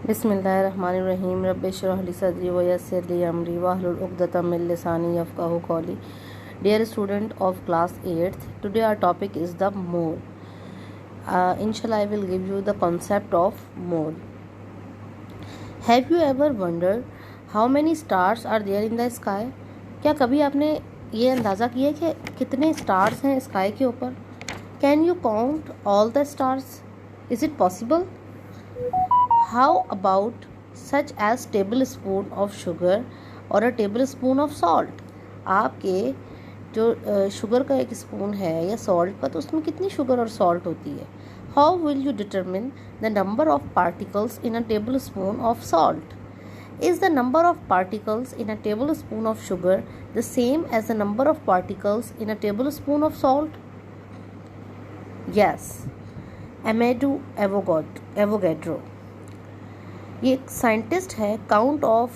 बिस्मिल्लाहिर्रहमानिर्रहीम रब्बिश्रह ली सदरी व यस्सिर ली अमरी वाहलुल उक़दतम मिन लिसानी यफ़क़हू क़ौली. Dear student of class 8th, today our topic is the mole. Inshallah, I will give you the concept of mole. Have you ever wondered how many stars are there in the sky? क्या कभी आपने ये अंदाज़ा किया कि कितने stars हैं sky के ऊपर? Can you count all the stars? Is it possible? How about such as tablespoon of sugar or a tablespoon of salt? आपके जो शुगर का एक स्पून है या सॉल्ट का, तो उसमें कितनी शुगर और सॉल्ट होती है? How will you determine the number of particles in a tablespoon of salt? Is the number of particles in a tablespoon of sugar the same as the number of particles in a tablespoon of salt? Yes. Amadeo Avogadro, ये एक scientist है. Count of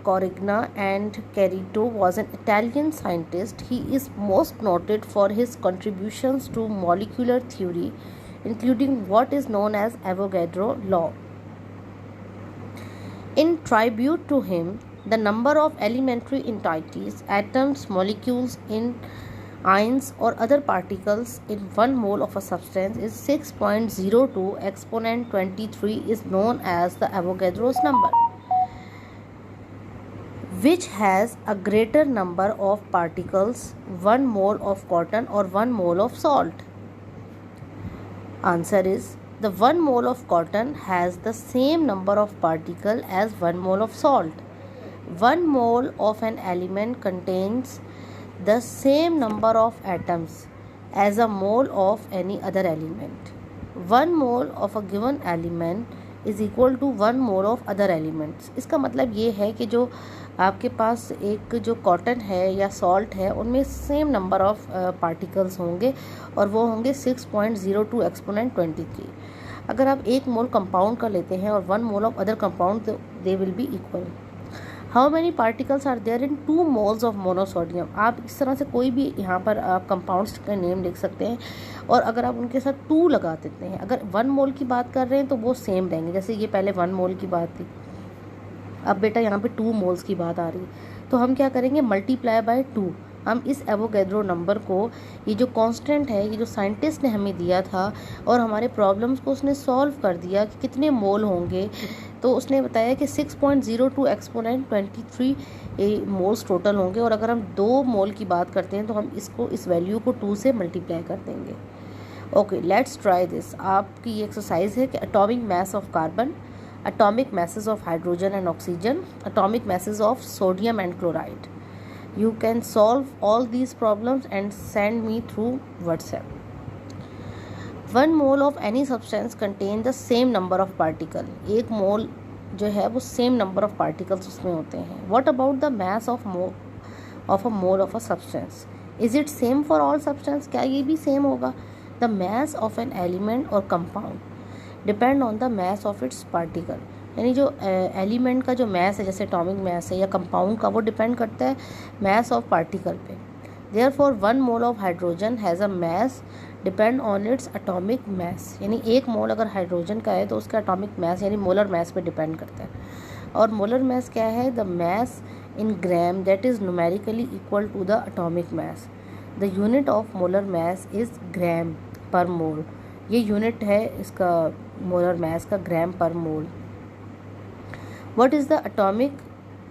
Quaregna and Cerreto was an Italian scientist. He is most noted for his contributions to molecular theory, including what is known as Avogadro law. In tribute to him, the number of elementary entities, atoms, molecules, ions or other particles in 1 mole of a substance is 6.02 exponent 23 is known as the Avogadro's number, which has a greater number of particles 1 mole of cotton or 1 mole of salt. Answer is the 1 mole of cotton has the same number of particles as 1 mole of salt. 1 mole of an element contains the same number of atoms as a mole of any other element. 1 mole of a given element is equal to 1 mole of other elements. इसका मतलब ये है कि जो आपके पास एक जो cotton है या सॉल्ट है, उनमें सेम नंबर ऑफ पार्टिकल्स होंगे और वो होंगे 6.02 एक्सपोनेंट 23. अगर आप 1 मोल कंपाउंड का लेते हैं और 1 मोल ऑफ अदर कंपाउंड, तो they will be equal. How many particles are there in 2 moles of monosodium. आप इस तरह से कोई भी यहाँ पर आप कंपाउंड्स का नेम लिख सकते हैं और अगर आप उनके साथ 2 लगा देते हैं, अगर 1 मोल की बात कर रहे हैं तो वो सेम रहेंगे. जैसे ये पहले 1 मोल की बात थी, अब बेटा यहाँ पे 2 मोल्स की बात आ रही है, तो हम क्या करेंगे, मल्टीप्लाई बाय 2. हम इस एवोगैड्रो नंबर को, ये जो कांस्टेंट है, ये जो साइंटिस्ट ने हमें दिया था और हमारे प्रॉब्लम्स को उसने सॉल्व कर दिया कि कितने मोल होंगे, तो उसने बताया कि 6.02 एक्सपोनेंट 23 मोल्स टोटल होंगे. और अगर हम 2 मोल की बात करते हैं तो हम इसको, इस वैल्यू को 2 से मल्टीप्लाई कर देंगे. Okay, let's try this. आपकी ये एक्सरसाइज है कि atomic mass of carbon, atomic masses of hydrogen and oxygen, atomic masses of sodium and chloride. You can solve all these problems and send me through WhatsApp. 1 mole of any substance contain the same number of particle. 1 मोल जो है वो same number of particles उसमें होते हैं. What about the mass of a mole of a substance? Is it same for all substance? क्या ये भी same होगा? The mass of an element or compound depend on the mass of its particle. यानी जो element का जो mess है, जैसे एटॉमिक मैस है या कंपाउंड का, वो डिपेंड करता है मैस ऑफ पार्टिकल पे. Therefore 1 mole of hydrogen has a mass depend on its atomic mass. यानी 1 मोल अगर हाइड्रोजन का है तो उसका एटॉमिक मैस यानी मोलर मैस पे डिपेंड करता है. और मोलर मैस क्या है? The mass in gram that is numerically equal to the atomic mass. The unit of molar mass is gram per mole. ये यूनिट है इसका मोलर मैस का, gram per mole. What is the atomic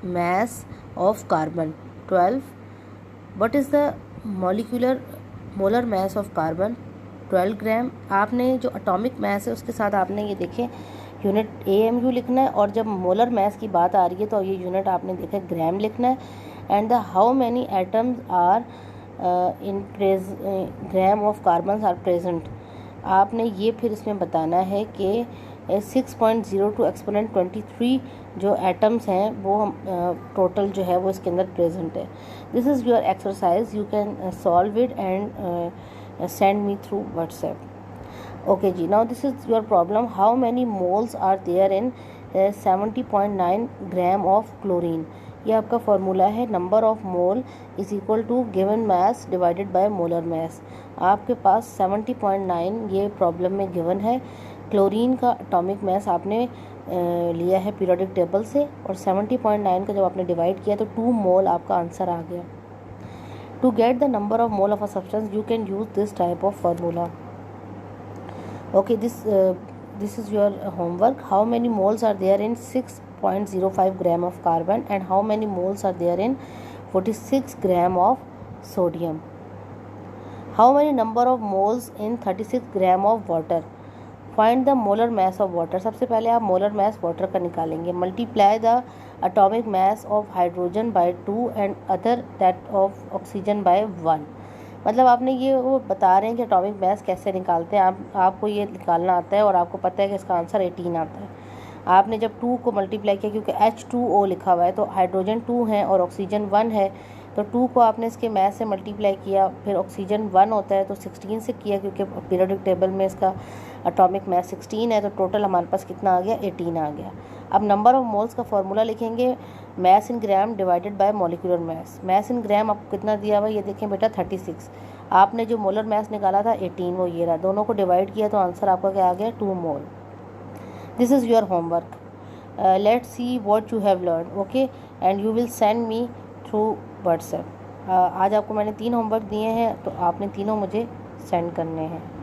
mass of carbon? 12. What is the molar mass of carbon? 12 gram. आपने जो atomic mass है उसके साथ आपने ये देखें यूनिट AMU लिखना है, और जब मोलर मैस की बात आ रही है तो ये यूनिट आपने देखा ग्राम लिखना है. And the how many atoms are in gram of carbon are present. आपने ये फिर इसमें बताना है कि 6.02 एक्सपोनेंट 23 जो एटम्स हैं वो टोटल जो है वो इसके अंदर प्रेजेंट है. This is your exercise. You can solve it and send me through WhatsApp. Okay जी, now this is your problem. How many moles are there in 70.9 gram of chlorine. ये आपका फॉर्मूला है. Number of mole is equal to given mass divided by molar mass. आपके पास 70.9 ये problem में given है. Chlorine का एटॉमिक मास आपने लिया है पीरियोडिक टेबल से, और 70.9 का जब आपने डिवाइड किया तो 2 मोल आपका आंसर आ गया। To get the number of mole of a substance you can use this type of formula. Okay, this is your homework. How many moles are there in 6.05 gram of carbon and how many moles are there in 46 gram of sodium? How many number of moles in 36 gram of water? Find the molar mass of water. सबसे पहले आप molar mass water का निकालेंगे. Multiply the atomic mass of hydrogen by 2 and other that of oxygen by 1. मतलब आपने ये वो बता रहे हैं कि एटॉमिक मास कैसे निकालते हैं, आपको ये निकालना आता है और आपको पता है कि इसका आंसर 18 आता है। आपने जब 2 को मल्टीप्लाई किया, क्योंकि H2O लिखा हुआ है तो हाइड्रोजन 2 है और ऑक्सीजन 1 है, तो 2 को आपने इसके मास से मल्टीप्लाई किया, फिर ऑक्सीजन 1 होता है तो 16 से किया, क्योंकि पीरियोडिक टेबल में इसका एटॉमिक मास 16 है, तो टोटल हमारे पास कितना आ गया, 18 आ गया। अब नंबर ऑफ मोल्स का फॉर्मूला लिखेंगे, mass in gram divided by molecular mass. Mass in gram आपको कितना दिया हुआ है, ये देखें बेटा 36। आपने जो मोलर मास निकाला था 18, वो ये रहा, दोनों को डिवाइड किया तो आंसर आपका क्या आ गया, 2 mole. This is your homework. Let's see what you have learn, okay, and you will send me through WhatsApp. आज आपको मैंने 3 होमवर्क दिए हैं, तो आपने तीनों मुझे सेंड करने हैं।